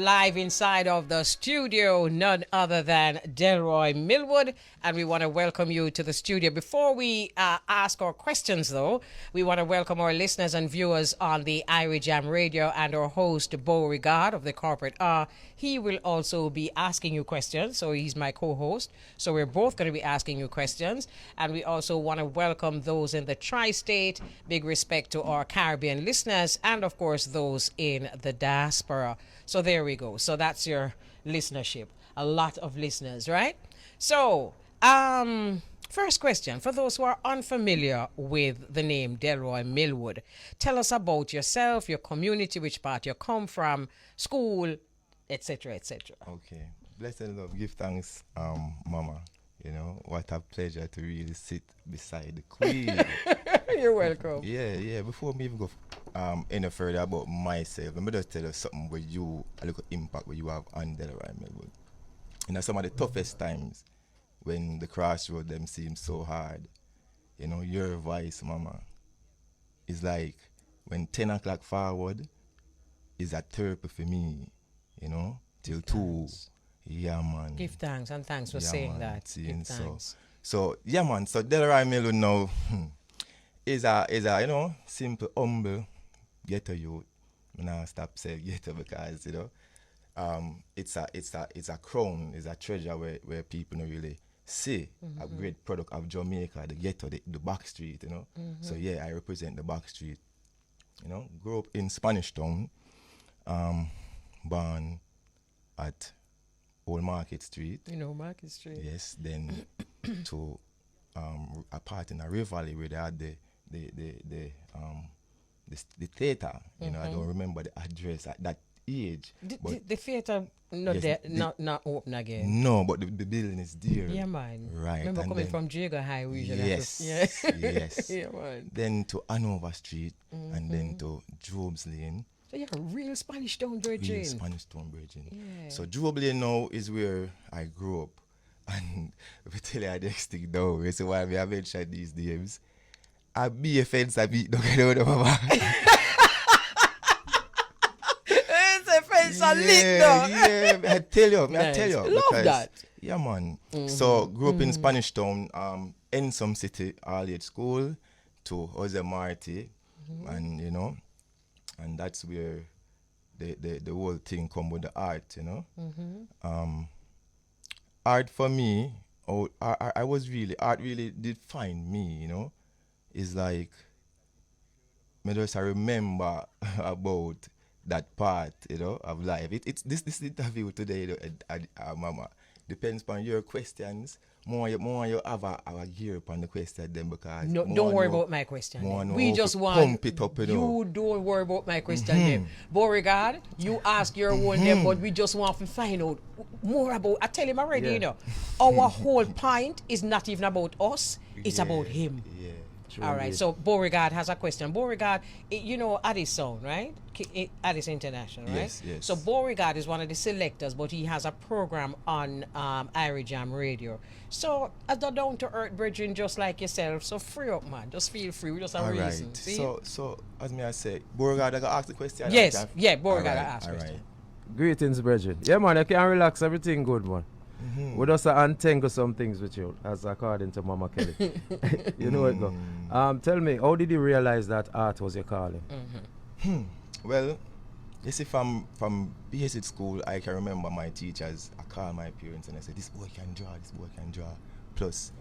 Live inside of the studio, none other than Delroy Millwood, and we want to welcome you to the studio. Before we ask our questions, though, we want to welcome our listeners and viewers on the Irie Jam Radio and our host, Beau Regard of the Corporate R. He will also be asking you questions, so he's my co-host. So we're both going to be asking you questions, and we also want to welcome those in the tri-state. Big respect to our Caribbean listeners, and of course those in the diaspora. So there we go. So that's your listenership. A lot of listeners, right? So, first question. For those who are unfamiliar with the name Delroy Millwood, tell us about yourself, your community, which part you come from, school, etc., etc. Okay. Blessed love. Give thanks, Mama. You know, what a pleasure to really sit beside the Queen. You're welcome. Yeah. Before me even go any further about myself, let me just tell you something where you, a little impact where you have on Delroy Millwood. You know, some of the toughest times when the crossroad them seems so hard, you know, your voice, Mama, is like when 10 o'clock forward is a therapy for me, you know, till 2. Yeah, man. Give thanks, and thanks for saying man, that. Give thanks. So yeah, man. So Delroy Millwood now is a you know, simple, humble ghetto youth. I'm not stop saying ghetto because you know it's a crown, it's a treasure where people don't really see a great product of Jamaica, the ghetto, the back street, you know. So yeah, I represent the back street. You know, grew up in Spanish Town, born at Old Market Street. You know, Market Street. Yes, then to a part in a River Valley where they had the theater. You know, I don't remember the address at that age. The theater not open again. No, but the building is there. Yeah, man. Right. Remember coming from Jago High, we usually yes. Yes. Yeah, man. Then to Hanover Street and then to Job's Lane. So you're a real Spanish Town virgin. Real Spanish Town virgin. Yeah. So Job's Lane now is where I grew up. And if I tell you the next thing now, reason why I mention these names, I be a fence I beat don't get out Mama. It's a fence I lit though. Yeah, I tell you. Love because, that. Yeah, man. So grew up in Spanish Town, in some city, all-age school, to Jose Marti, and you know, and that's where the whole thing come with the art, you know. Art for me, art really did find me, you know. It's like, me just remember about that part, you know, of life. It's this interview today, you know, Mama, depends on your questions. More you have a gear upon the question then because no, don't worry about my question. We just want pump it up, you know. You don't worry about my question then. Beauregard, you ask your one them, but we just want to find out more about. I tell him already, you know, our whole point is not even about us; it's about him. Yeah. True. All right, so Beauregard has a question. Beauregard, you know Addis Sound, right? Addis International, right? Yes. So Beauregard is one of the selectors, but he has a program on Irie Jam Radio. So as the down-to-earth brethren just like yourself, so free up, man. Just feel free. We just have a reason. Right. See? So as me I say, Beauregard, I got ask the question. Yes, Beauregard, I ask question. Right. Greetings, brethren. Yeah, man, you can relax. Everything good, man. We just untangle some things with you, as according to Mama Kelly. You know it, go. Tell me, how did you realize that art was your calling? Well, you see, from basic school, I can remember my teachers. I call my parents and I say, this boy can draw. Plus,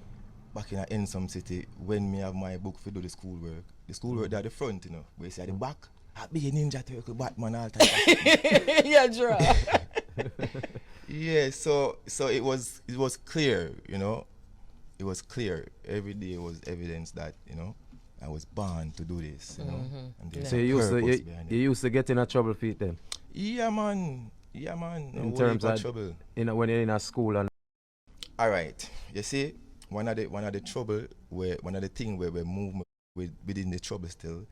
back in some city, when me have my book for do the schoolwork at the front, you know, where you see at the back, I be a Ninja Turtle, Batman, all time. Yeah, draw. Yeah, so it was clear, you know. It was clear. Every day was evidence that, you know, I was born to do this, you know. And there's So you used to get in a trouble for it then? Yeah, man. In terms of trouble. When you're in a school and. All right. You see, one of the trouble one of the things where we move within the trouble still.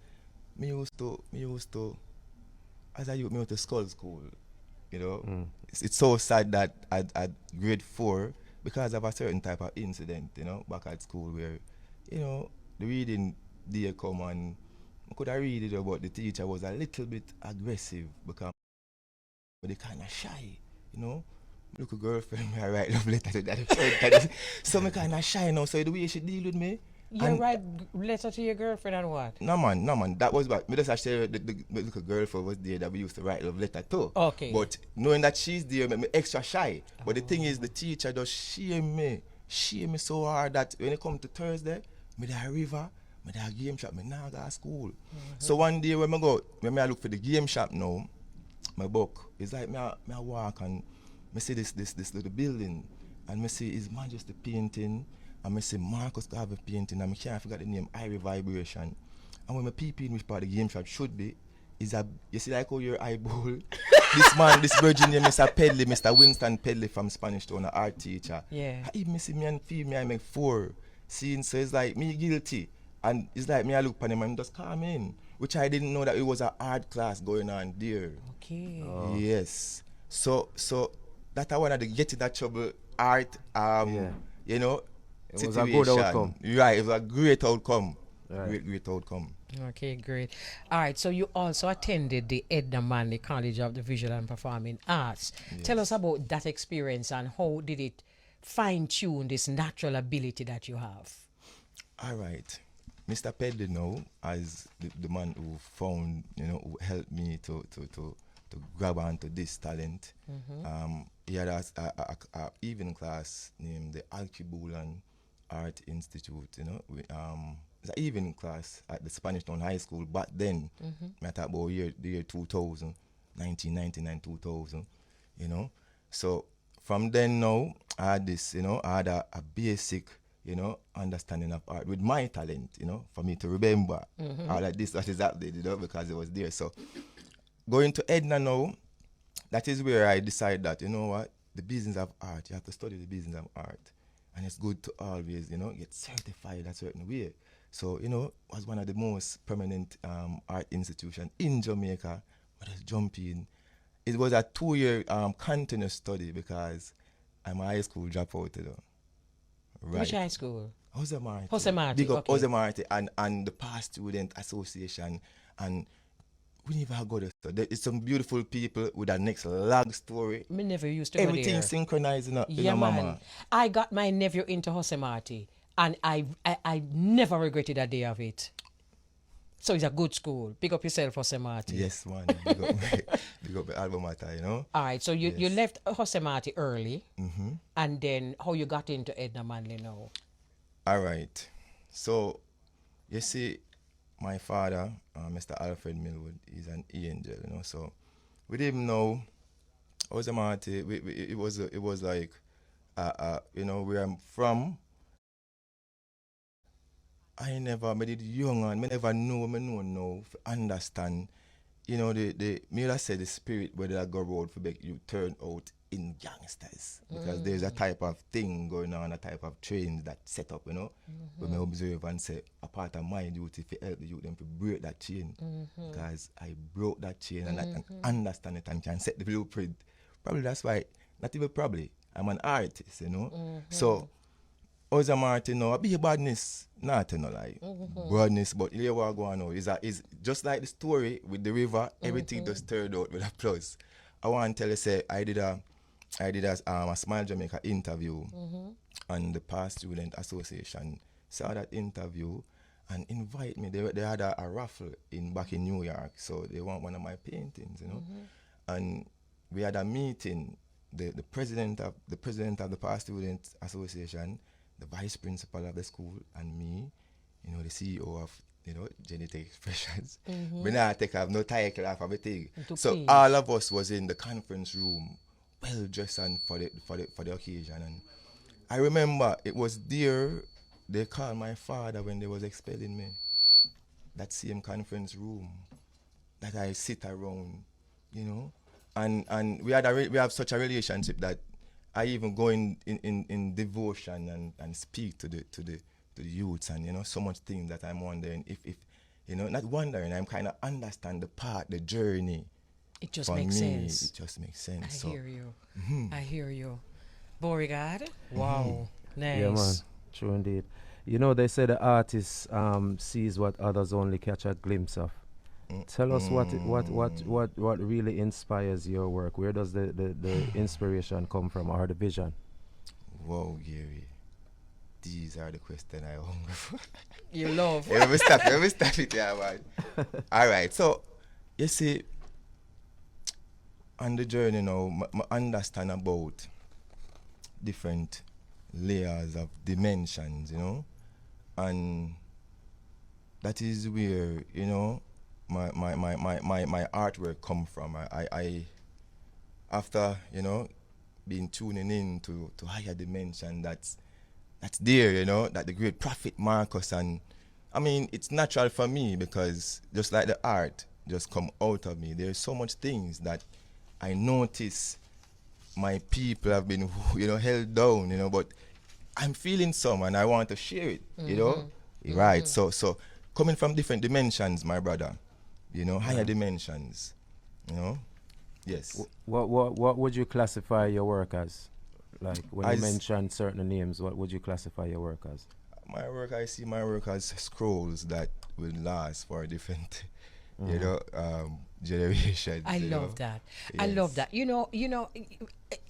Me used to as a youth, me went to school. You know, it's so sad that at grade 4, because of a certain type of incident, you know, back at school where, you know, the reading day come and I could have read it, but the teacher was a little bit aggressive because but they kind of shy, you know. Look a girlfriend, me I write love letter to that. So me kind of shy now. So the way she deal with me. You write letter to your girlfriend and what? No man. That was what me just say. The little girlfriend was there that we used to write love letter to. Okay. But knowing that she's there, make me extra shy. But the thing is, the teacher does shame me so hard that when it come to Thursday, me there river, me there game shop, me now go to school. So one day when I look for the game shop now, my book is like me I walk and me see this little building, and me see His Majesty painting, and me see Marcus Garvey painting, and me can't forget the name Irie Vibration. And when me peep in which part the game shop should be, is a, you see like how your eyeball, this virgin name Mr. Pedley, Mr. Winston Pedley from Spanish Town, an art teacher. Yeah. I even see me and feel me I make 4 scenes, so it's like me guilty. And it's like me I look upon him and just come in, which I didn't know that it was an art class going on there. Okay. Yes. So that I wanted to get in that trouble art, you know, it situation. was a good outcome. Right, it was a great outcome. Right. Great outcome. Okay, great. All right, so you also attended the Edna Manley College of the Visual and Performing Arts. Yes. Tell us about that experience and how did it fine-tune this natural ability that you have? All right. Mr. Pedley now, as the man who found, who helped me to grab onto this talent. He had a evening class named the Alkebulan Art Institute, it's an evening class at the Spanish Town High School back then. I talk about the year 2000, 1999, 2000, So from then now, I had this, I had a basic, understanding of art with my talent, for me to remember all of this that is happening, because it was there. So going to Edna now, that is where I decided that, the business of art, you have to study the business of art. And it's good to always, get certified a certain way. So, it was one of the most prominent art institutions in Jamaica. I just jump in. It was a 2-year continuous study because I'm a high school dropout, Right. Which high school? Jose Marti. Jose Marti, Big up okay. Jose Marti and the Past Student Association. And we never go there. So there is some beautiful people with a next long story. Me never used to Everything go there. synchronized, Yeah, man. mama. I got my nephew into Jose Marti, and I never regretted a day of it. So it's a good school. Pick up yourself, Jose Marti. Yes, man. Big up the alma mater, All right, so you left Jose Marti early, Mm-hmm. and then how you got into Edna Manley now? All right. So, you see, my father, Mr. Alfred Millwood, is an angel, So, with him now, Jose Marti, it was like, where I'm from. I never made it young and me never know now to understand, me I said the spirit where they go road for make you turn out in gangsters. Because there's a type of thing going on, a type of trains that set up, when I observe and say a part of my duty to help the youth them to break that chain. Because I broke that chain and I can understand it and can set the blueprint. Probably that's why, not even probably, I'm an artist, So Jose Marti now, a bit of badness, not to no lie. Badness, but here what go on now is just like the story with the river, everything just turned out with a plus. I want to tell you, say I did a Smile Jamaica interview, and the Past Student Association saw that interview and invite me. They had a raffle back in New York, so they want one of my paintings, and we had a meeting. The president of the Past Student Association, the vice principal of the school, and me, the CEO of Genetic Expressions. We not take off no title off everything. So please. all of us was in the conference room, well dressed and for the occasion. And I remember it was there they called my father when they was expelling me. That same conference room that I sit around, and we have such a relationship that I even go in devotion and speak to the youths, and so much things that I'm wondering if not wondering, I'm kind of understand the journey. It just For makes me, sense. It just makes sense. I hear you. I hear you. Beauregard? Wow. Nice. Yeah, man. True indeed. They say the artist sees what others only catch a glimpse of. Tell us what really inspires your work. Where does the inspiration come from, or the vision? Whoa, Gary. These are the questions I hunger for. You love. Let me stop it there, man. All right, so you see, on the journey now, I understand about different layers of dimensions, you know, and that is where, you know, my artwork come from. I after, you know, being tuning in to higher dimension that's there, you know, that the great prophet Marcus, and I mean, it's natural for me because just like the art just come out of me, there's so much things that I notice my people have been, you know, held down, you know, but I'm feeling some and I want to share it, you know, right? So coming from different dimensions, my brother, you know, higher dimensions, you know, yes. What would you classify your work as? Like when you mention certain names, what would you classify your work as? I see my work as scrolls that will last for different, you know, generations. I love that. Yes. I love that. You know,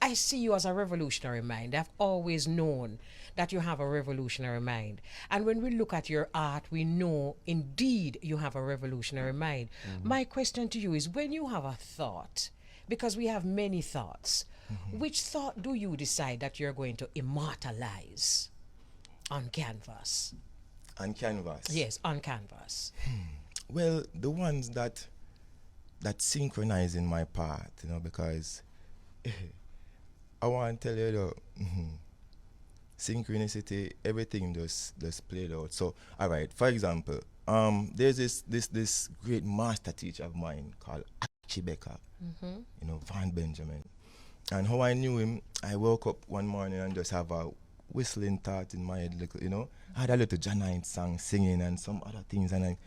I see you as a revolutionary mind. I've always known that you have a revolutionary mind. And when we look at your art, we know indeed you have a revolutionary mind. My question to you is, when you have a thought, because we have many thoughts, which thought do you decide that you're going to immortalize on canvas? On canvas? Yes, on canvas. Well, the ones that synchronize in my part, you know, because I want to tell you though, synchronicity, everything just played out. So, all right, for example, there's this great master teacher of mine called Achibeka, you know, Van Benjamin. And how I knew him, I woke up one morning and just have a whistling thought in my head, you know. I had a little Janine song singing and some other things, and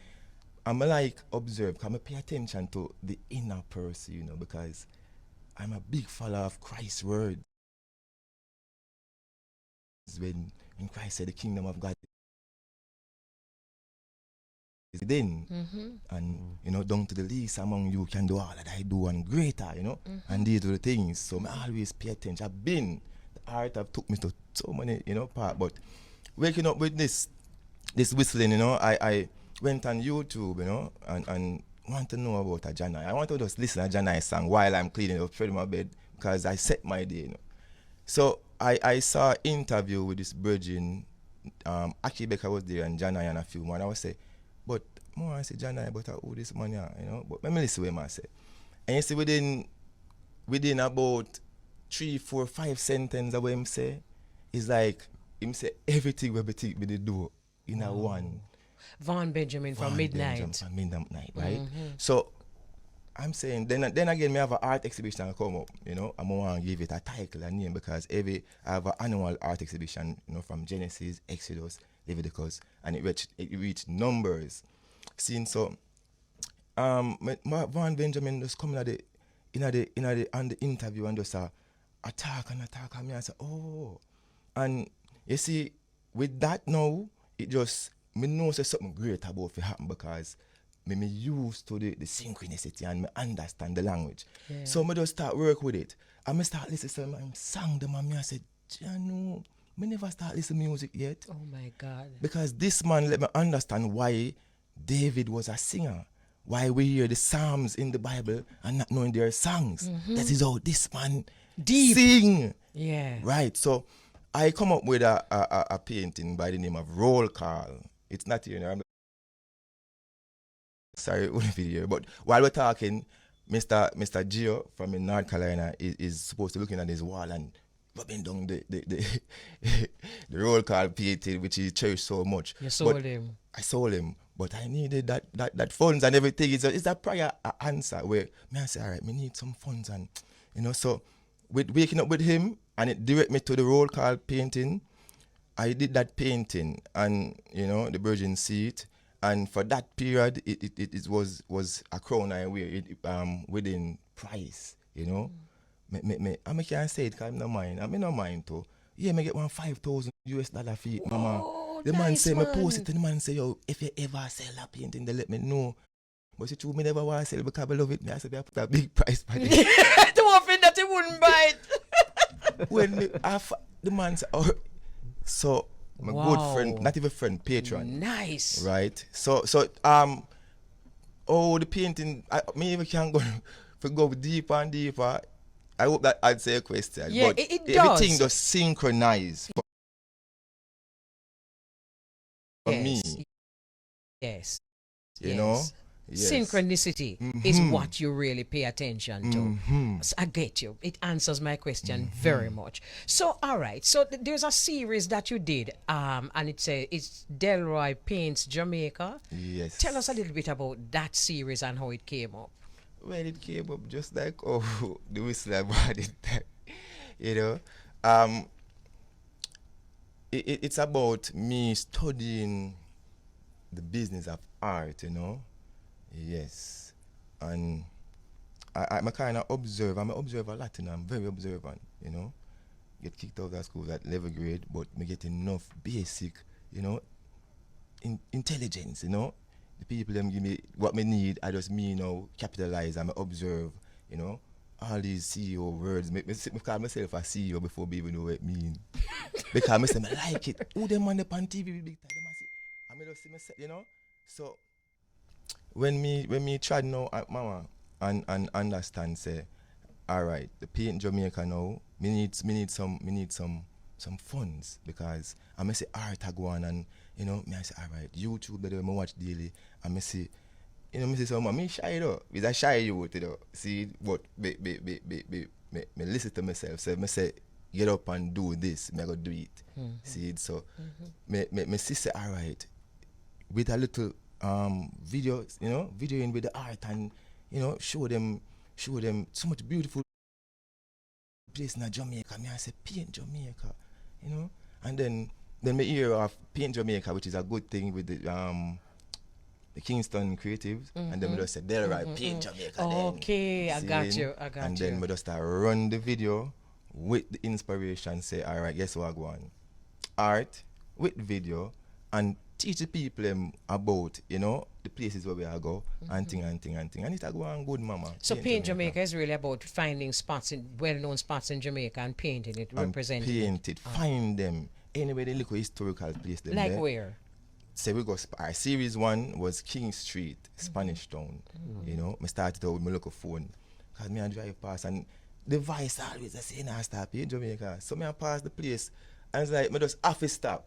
I'm like observe, because I pay attention to the inner person, you know, because I'm a big follower of Christ's word. When Christ said the kingdom of God is within, and you know, down to the least among you can do all that I do and greater, you know, and these are the things. So I always pay attention. The art have took me to so many, you know, part, but waking up with this whistling, you know, I went on YouTube, you know, and want to know about a Janai. I want to just listen to a Janai song while I'm cleaning up, spreading my bed, because I set my day, you know. So I saw an interview with this virgin, Aki Becker was there and Janai and a few more, and I was say, but more I say Janai, but who this man here, you know, but let me listen to what I say. And you see within about 3, 4, 5 sentences of what him say, it's like him say everything we do in a one. Van Benjamin from Midnight. From Midnight, right? So I'm saying then again, me have an art exhibition come up, you know. I'm going to give it a title and name because I have an annual art exhibition, you know, from Genesis, Exodus, Leviticus, and it reached numbers. Seeing so, Van Benjamin just come on the interview and just attack and me and say, oh, and you see with that now, it just me know say something great about to happen because me used to the synchronicity and me understand the language. Yeah. So me just start work with it. And me start listening to some song them and me I said, Jano, me never start listening to music yet. Oh my God. Because this man let me understand why David was a singer. Why we hear the Psalms in the Bible and not knowing their songs. That is how this man sing. Yeah. Right. So I come up with a painting by the name of Roll Call. It's not here now. Sorry, it wouldn't be here. But while we're talking, Mr. Gio from North Carolina is supposed to looking at his wall and rubbing down the roll call painting, which he cherished so much. You sold him. I sold him, but I needed that funds and everything. It's a prior answer where me I say, all right, me need some funds and you know. So with waking up with him and it direct me to the roll call painting. I did that painting and you know the Virgin see it. And for that period, it was a crown I wear within price, you know. I can't say it because I'm not mind. I'm not mind too. Yeah, me get $5,000 fee, mama. The man say, me post it, and the man say, yo, if you ever sell a painting, they let me know. But it's true, me never want to sell because I love it. Me I say, I put a big price for it. To offend that he wouldn't buy it. When me, the man said, oh, so my good friend, not even friend, patron. Nice. Right? So, the painting, me even can go deeper and deeper. I hope that answers your question. Yeah, but it everything does. does synchronize for me. Yes. You know? Yes. Synchronicity is what you really pay attention to. So I get you. It answers my question very much. So, all right. So there's a series that you did, and it's Delroy Paints Jamaica. Yes. Tell us a little bit about that series and how it came up. Well, it came up just like, the whistle about it. You know? It's about me studying the business of art, you know? Yes. And I'm a kind of observer. I'm an observer a lot, you know? I'm very observant, you know? Get kicked out of school at 11th grade, but me get enough basic, you know, intelligence, you know? The people them give me what me need, I just me, you know, capitalize and observe, you know? All these CEO words, me call myself a CEO before me even know what it mean. Because I say, I like it. Who them on the pan TV big time? Them I see. I me just see myself, you know? So, when me try now at mama and understand, say, all right, the Paint Jamaica now, me need some funds, because I may say art I go on, and you know, me I say, all right, YouTube that I watch daily, and me see, you know, me say some me shy though, with a shy youth, you know, see, but me listen to myself, so me say, get up and do this, me I go do it, see it, so me see say, all right, with a little videos, you know, videoing with the art, and you know, show them so much beautiful place in Jamaica. Me I say Paint Jamaica, you know, and then me hear of Paint Jamaica, which is a good thing with the Kingston creatives, and then me just say Delroy Paint Jamaica. Okay, then, I got you. and then me just start run the video with the inspiration. Say, all right, guess what I go on? Art with video, and teach the people about, you know, the places where we are go, and thing, and it a go on good, mama. So Paint Jamaica is really about finding spots in well-known spots in Jamaica and painting it, representing paint it. Find them anywhere they look historical place. Them like there. where? Say we go. Our series 1 was King Street, Spanish Town. You know, me started out with my local phone, cause me I drive past, and the voice always I say, "Nah, stop Paint Jamaica." So me I pass the place, and it's like me just have to stop.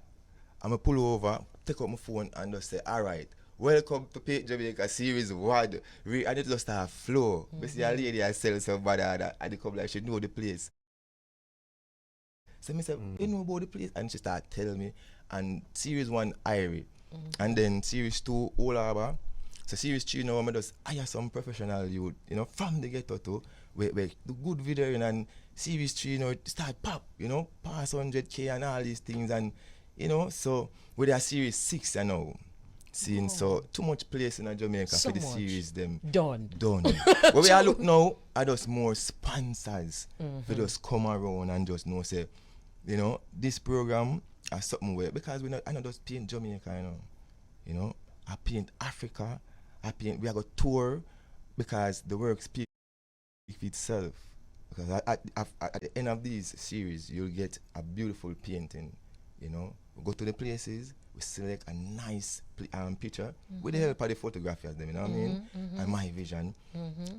I'ma pull over, take out my phone, and just say, all right, welcome to Paint Jamaica Series 1. And it just start flow. But see a lady I sell somebody that I come like she know the place. So I said, you know about the place? And she start telling me. And Series 1, Irie. And then Series 2, Old Harbour. So Series 3 now, I just hire some professional youth, you know, from the ghetto too, where the good video, and Series 3, you know, start pop, you know, pass 100K and all these things, and you know, so with a Series 6 you know, seeing so too much place in Jamaica So for the much. series them Done. Where we are look now, are just more sponsors for just come around and just know say, you know, this program is something where, because I not just paint Jamaica, you know, I paint Africa, we are going to tour, because the work speaks for itself. Because at the end of these series, you'll get a beautiful painting, you know. We go to the places, we select a nice picture with the help of the photographers, you know what I mean? And my vision.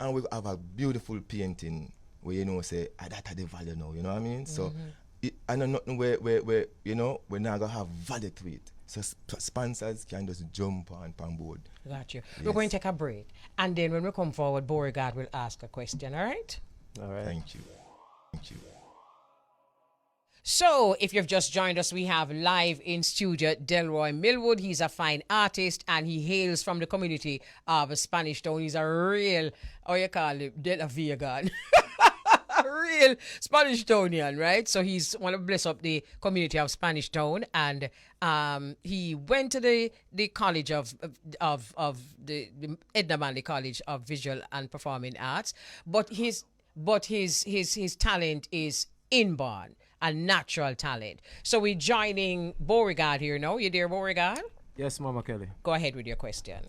And we have a beautiful painting where, you know, say, that are the value now, you know what I mean? So, I know nothing where, you know, we're not going to have value to it. So sponsors can just jump on board. Got you. Yes. We're going to take a break. And then when we come forward, Beauregard will ask a question, all right? All right. Thank you. Thank you. So, if you've just joined us, we have live in studio Delroy Millwood. He's a fine artist and he hails from the community of Spanish Town. He's a real, how you call it, De La Vegan. A real Spanish Townian, right? So he's want to bless up the community of Spanish Town, and he went to the college of the Edna Manley College of Visual and Performing Arts, but his talent is inborn. A natural talent. So we're joining Beauregard here now. You there, Beauregard? Yes, Mama Kelly. Go ahead with your question.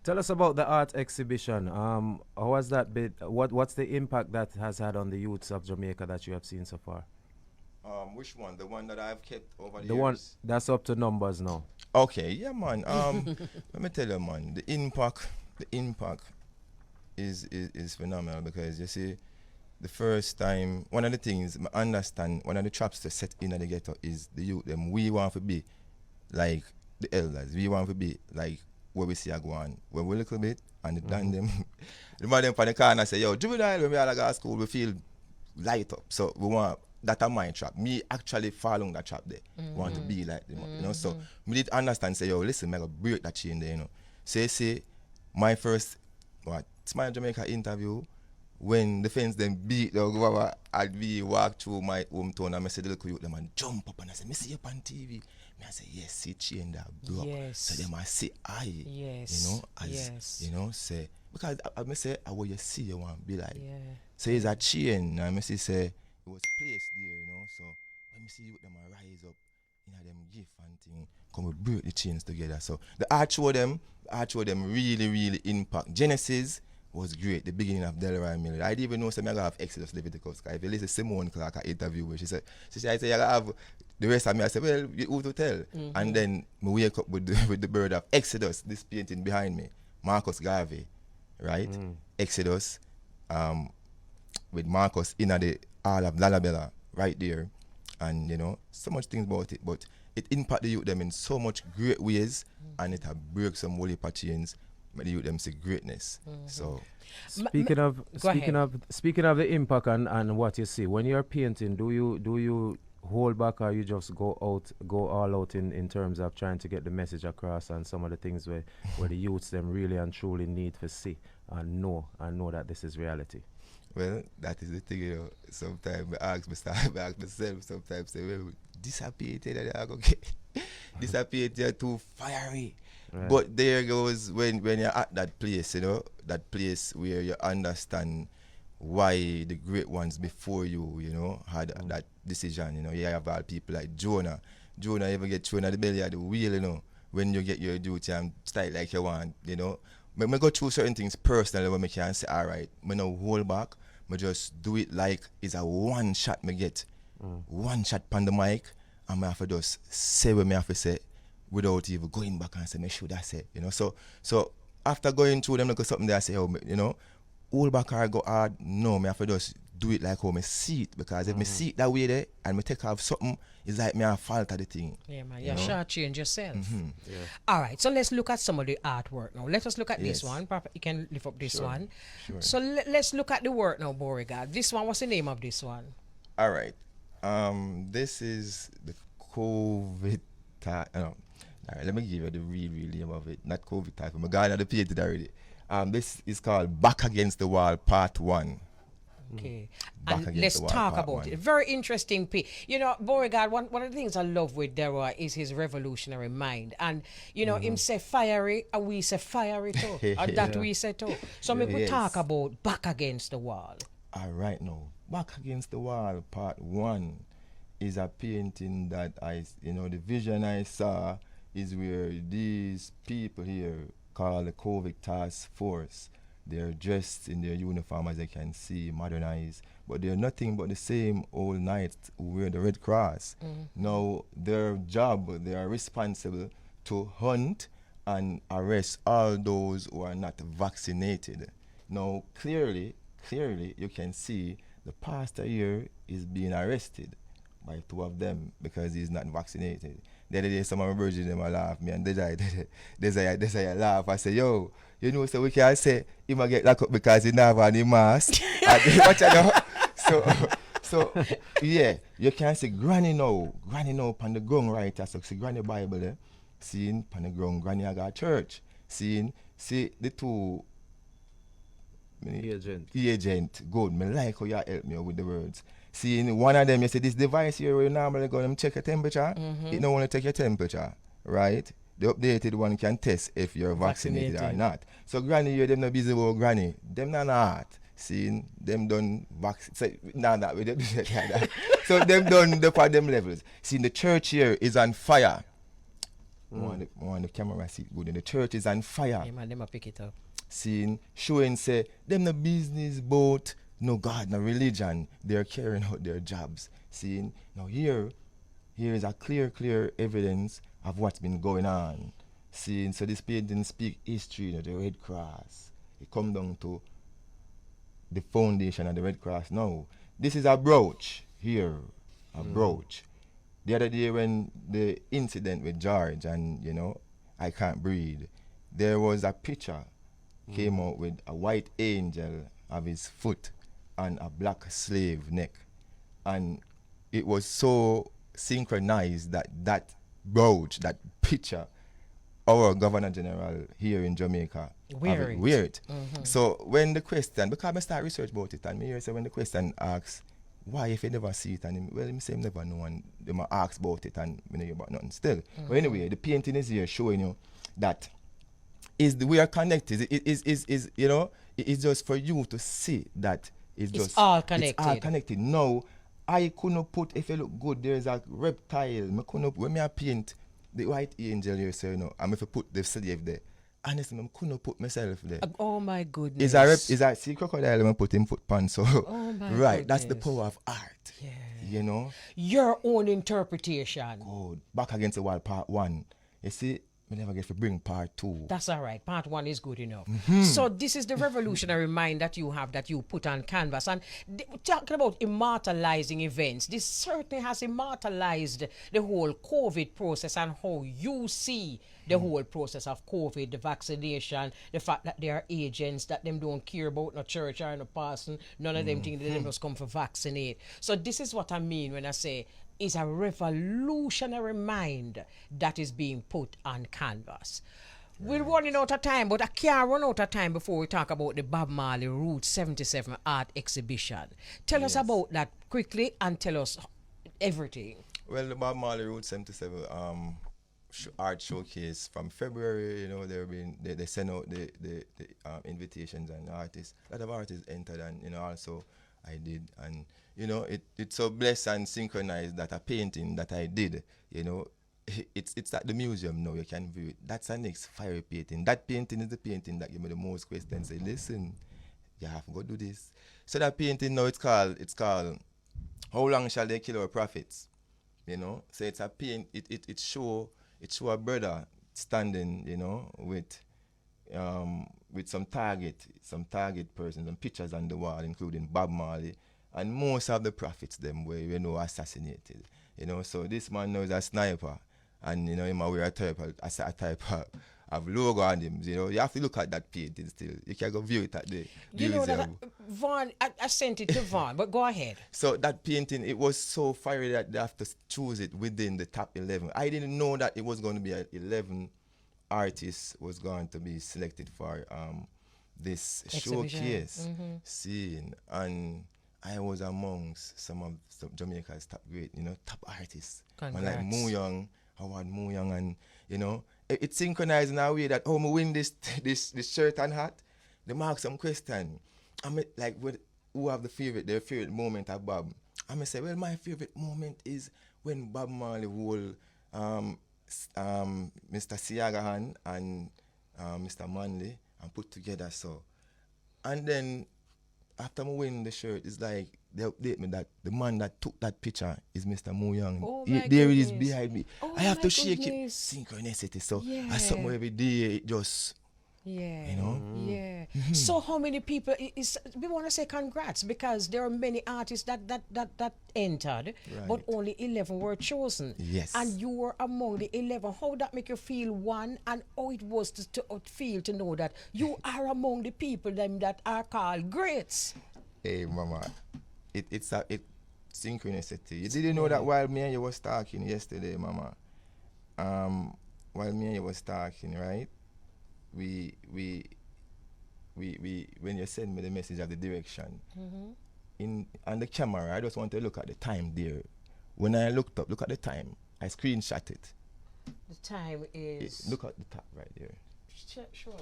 Tell us about the art exhibition. How has that been? What's the impact that has had on the youths of Jamaica that you have seen so far? Which one? The one that I've kept over the The years? one that's up to numbers now. Okay, yeah, man. Let me tell you, man. The impact is phenomenal because you see, the first time, one of the things I understand, one of the traps to set in the ghetto is the youth. Them we want to be like the elders. We want to be like where we see a go on. When we little bit and then them, the man them from the corner say, yo, juvenile, when we all go to school, we feel light up. So we want that are my trap. Me actually following that trap there. Want to be like them, you know. So me did understand, say, yo, listen, I gotta break that chain there, you know. Say my first Smile Jamaica interview, when the fans them beat the go and we walk through my hometown and I say the little youth them and jump up and I say, me see you on TV. Me I say, yes, see chain that blow up. Yes. So them I say aye. Yes. You know, as Yes. you know, say because I me say I what you see you want be like. Yeah. So it's a chain and I say it was placed there, you know. So when me see you them a rise up in them gift and thing, come we break the chains together. So the art show them really, really impact. Genesis was great, the beginning of Delroy Millwood. I didn't even know some I have Exodus Leviticus. If you listen to Simone Clark at interview where she said I say you have the rest of me. I said, well, who to tell? And then me wake up with the bird of Exodus, this painting behind me, Marcus Garvey, right? Exodus, with Marcus in the Hall of Lalabella, right there, and you know so much things about it, but it impact the youth them in so much great ways, and it have break some holy chains. But the youth them see greatness. So Speaking of the impact and what you see when you're painting, do you hold back or you just go all out in terms of trying to get the message across and some of the things where the youths them really and truly need to see and know that this is reality? well, that is the thing, you know. Sometimes I ask myself, sometimes say, well, disappear, I go get disappear, you're too fiery. Right. But there goes when you're at that place, you know, that place where you understand why the great ones before you, you know, had that decision. You know, you have all people like Jonah. Jonah even get thrown at the belly of the wheel, you know, when you get your duty and style like you want, you know. But I go through certain things personally where I can say, all right, I no hold back. I just do it like it's a one shot me get. One shot on the mic, and I have to just say what I have to say without even going back and say, me should I say, you know. So after going through them, look at something there, I say, oh, you know, hold back or go hard. No, I have to just do it like how I see it, because if I see it that way there and I take off something, it's like me a fault of the thing. Yeah, man, you short change yourself. Yeah. All right, so let's look at some of the artwork now. Let us look at this one. Papa, you can lift up this one. Sure. So let's look at the work now, Beauregard. This one, what's the name of this one? All right. This is the COVID type. No. All right, let me give you the real name of it. Not COVID type. I'm going to the painted already. This is called Back Against the Wall Part 1. Okay, and let's talk about it. Very interesting piece. You know, Beauregard, one of the things I love with Delroy is his revolutionary mind. And, you know, him say fiery, and we say fiery too. And that we say too. So maybe we talk about Back Against the Wall. All right, now. Back Against the Wall Part 1 is a painting that the vision I saw is where these people here called the COVID Task Force, they're dressed in their uniform, as you can see, modernized, but they're nothing but the same old knights who wear the Red Cross. Now, their job, they are responsible to hunt and arrest all those who are not vaccinated. Now, clearly, you can see the pastor here is being arrested by two of them because he's not vaccinated. The other day, some of my virgins them laugh me, and they laugh. I say, yo, you know, so we can say he might get locked up because he never have any mask. So yeah, you can see Granny now on the ground right. So see Granny Bible there, seeing on the ground Granny I got church, see the two agent. Good, me like how you help me with the words. See, in one of them, you say this device here where you normally go and check your temperature, it don't want to take your temperature, right? The updated one can test if you're vaccinated or not. So Granny here, them not busy about Granny. Them not. See, them done vaccine. We don't do that like that. So them done the for them levels. See, the church here is on fire. want the camera see it good. And the church is on fire. Yeah, man, them a pick it up. Seeing, showing, say, them no business boat, no God, no religion. They're carrying out their jobs. Seeing, now here is a clear evidence of what's been going on. Seeing, so this painting speak history, the Red Cross. It come down to the foundation of the Red Cross. Now, this is a brooch here, a brooch. The other day when the incident with George and, I can't breathe, there was a picture came out with a white angel of his foot and a black slave neck. And it was so synchronized that brooch, that picture, our Governor General here in Jamaica wear it. So when the question, because I start research about it, and me here say when the question asks, why if you never see it, and him say him never know, and they might ask about it, and we know about nothing still. But anyway, the painting is here showing you that we are connected. It is just for you to see that it's all connected. It's all connected. Now, I couldn't put, if you look good, there's a reptile. When I paint the white angel here, so I'm if I put the slave there. Honestly, I couldn't put myself there. Oh my goodness. Is a see crocodile, I put him foot pan, so oh my right, goodness. that's the power of art. Yeah. Your own interpretation. Good. Back against the wall, part 1. You see, we never get to bring part 2. That's all right. Part 1 is good enough. So this is the revolutionary mind that you have, that you put on canvas. And talking about immortalizing events, this certainly has immortalized the whole COVID process and how you see the whole process of COVID, the vaccination, the fact that there are agents that them don't care about no church or no person. None of them think that they must come for vaccinate. So this is what I mean when I say is a revolutionary mind that is being put on canvas. We're running out of time, but I can't run out of time before we talk about the Bob Marley Route 77 art exhibition. Tell us about that quickly and tell us everything. Well, the Bob Marley Route 77 art showcase from February, they send out the invitations and artists. A lot of artists entered, and also I did, and it's so blessed and synchronized that a painting that I did, it's at the museum now. You can view it. That's our next fire painting. That painting is the painting that give me the most questions. Say, listen, you have to go do this. So that painting now it's called How Long Shall They Kill Our Prophets? So it's a paint. It show a brother standing, with some target persons and pictures on the wall, including Bob Marley. And most of the prophets them were assassinated. So this man now is a sniper, and he might wear a type of logo on him. You have to look at that painting still. You can go view it at the museum. Vaughn, I sent it to Vaughn, but go ahead. So that painting, it was so fiery that they have to choose it within the top 11. I didn't know that it was going to be 11 artists was going to be selected for this showcase scene, and I was amongst some Jamaica's top great, top artists. Congrats. Like Mo Young, Howard Mo Young, and it's synchronized in a way that me win this shirt and hat. They mark some question. I'm like, who have their favorite moment of Bob? I'm say, well, my favorite moment is when Bob Marley hold Mr. Siagahan and Mr. Manley and put together so. And then after I win the shirt, it's like they update me that the man that took that picture is Mr. Mo Young. There it is behind me. I have to shake it. Synchronicity. So I somewhere every day it just So how many people we want to say congrats, because there are many artists that entered, but only 11 were chosen. Yes. And you were among the 11. How would that make you feel, one, and how it was to feel to know that you are among the people that are called greats? Hey mama, it's synchronicity. You didn't know that while me and you was talking yesterday, mama. While me and you was talking, right? We when you send me the message of the direction on the camera, I just want to look at the time there. When I look at the time, I screenshot it. The time is. Look at the top right there. Sure.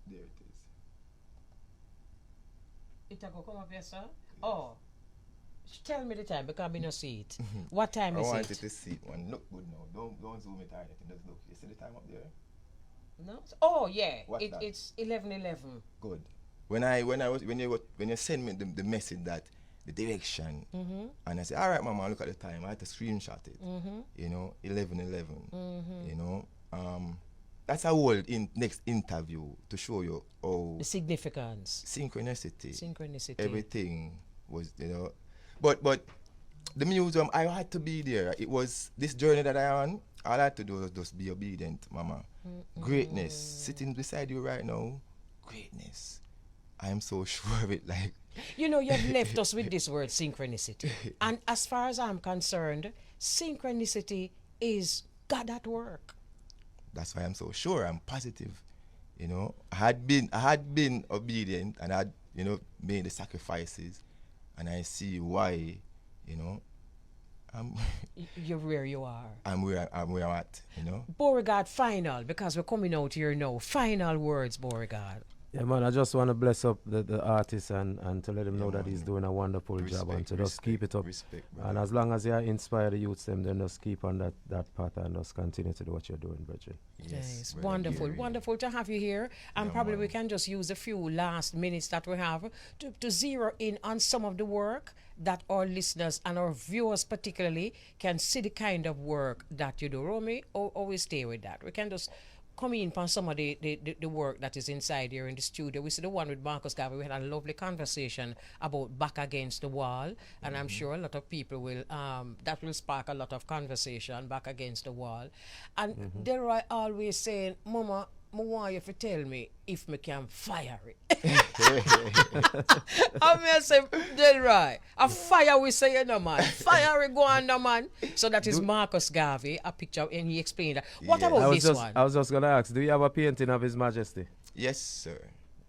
There it is. It will come up here, sir. Oh. Tell me the time because I no see it. What time I is wanted it? to see it one. Look good now. Don't zoom it or anything. Just look. You see the time up there? No. Oh yeah. What's that? It's 11:11. Good. When you send me the message that the direction, and I say, all right, mama, look at the time. I had to screenshot it. You know, 11:11. You know, that's our whole next interview to show you how The significance. synchronicity, everything was, you know, but the museum, I had to be there. It was this journey that I on. All I had to do was just be obedient, mama. Greatness sitting beside you right now. Greatness. I am so sure of it. Like, You know, you've left us with this word synchronicity. And as far as I'm concerned, synchronicity is God at work. that's why I'm so sure. I'm positive. You know, I had been obedient and I had, you know, made the sacrifices, and I see why, you know, You're where you are. I'm where I'm at, you know. Beauregard, final, because we're coming out here now. Final words, Beauregard. Yeah, man, I just want to bless up the artist and to let him know that he's doing a wonderful job, and to just keep it up. Respect, And as long as you inspire the youths, them, then just keep on that path and just continue to do what you're doing, Bridget. Yes, brother, wonderful, Gary. wonderful to have you here. And Yeah, probably man. we can just use a few last minutes that we have to zero in on some of the work that our listeners and our viewers particularly can see the kind of work that you do. Romy, always stay with that. We can just come in on some of the work that is inside here in the studio. We see the one with Marcus Garvey. We had a lovely conversation about Back Against the Wall, and I'm sure a lot of people will that will spark a lot of conversation. Back Against the Wall. And Delroy always saying, Mama, I want you to tell me if me can fire it. I mean, I say, Delroy, a fire we say, no man. Fire it go on, no man. So that is Marcus Garvey, a picture, and he explained that. What Yeah. about this one? I was just gonna ask, do you have a painting of His Majesty? Yes, sir.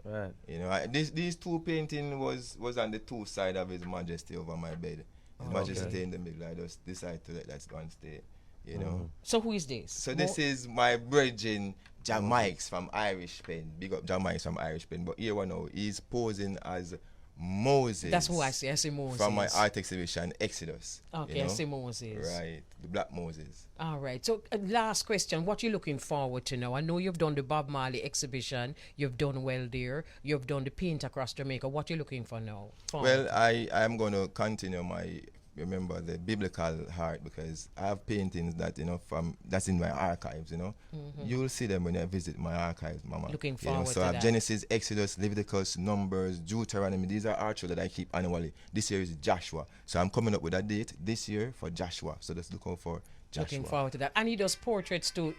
Right. You know, these two painting was on the two side of His Majesty over my bed. His Majesty stay in the middle. I just decided to let that one stay. You know. So who is this? So this is my brethren Jamaica from Irish Pen. Big up Jamaica from Irish Pen. But here one now, he's posing as Moses. That's who I see. I see Moses. From my art exhibition, Exodus. Okay, you know? I see Moses. Right, the Black Moses. All right. So last question. What you looking forward to now? I know you've done the Bob Marley exhibition. You've done well there. You've done the Paint Across Jamaica. What you looking for now? Well, I am going to continue my, remember, the biblical heart, because I have paintings that, you know, that's in my archives, you know. You'll see them when I visit my archives, Mama. Looking You know, forward so to I have that. Genesis, Exodus, Leviticus, Numbers, Deuteronomy. These are art shows that I keep annually. This year is Joshua. So I'm coming up with a date this year for Joshua. So just look out for Joshua. Looking forward to that. And he does portraits too,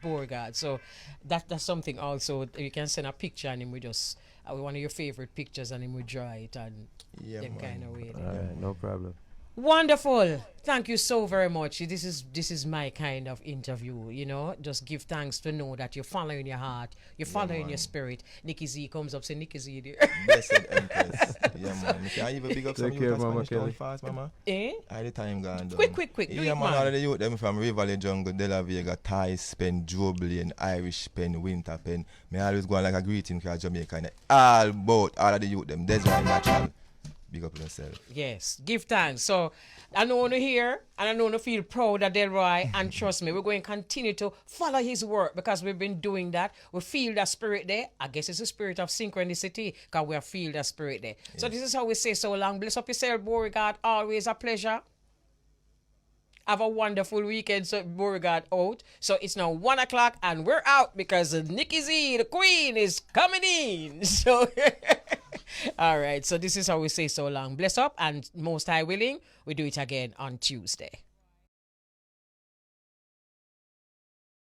Beauregard. So that's something also. You can send a picture and him we just one of your favorite pictures and him we draw it and Yeah, them man. kind of way. All right, no problem. Wonderful. Thank you so very much. This is my kind of interview, you know. Just give thanks to know that you're following your heart, you're following your spirit. Nikki Z comes up, say Nikki Z there. Blessed Empress. Yeah, man. You can even big up some Take youth care, and Mama Spanish town Kelly. fast, Mama. Eh? All the time gone down. Quick. Do Yeah, it, man. man. All of the youth, them from River Jungle, De La Vega, Thai Pen, Jubilee, and Irish Pen, Winter Pen. Me always go on like a greeting for Jamaica. And all about all of the youth, them. Desert Natural. Big up yourself. Yes, give thanks. So I know to hear and I know to feel proud of Delroy, and trust me, we're going to continue to follow his work because we've been doing that. We feel that spirit there. I guess it's a spirit of synchronicity because we feel that spirit there. Yes. So this is how we say so long. Bless up yourself, Beauregard. Always a pleasure. Have a wonderful weekend, so Beauregard out. So it's now 1 o'clock and we're out because Nikki Z, the queen, is coming in. So, all right. So this is how we say so long. Bless up, and most high willing, we do it again on Tuesday.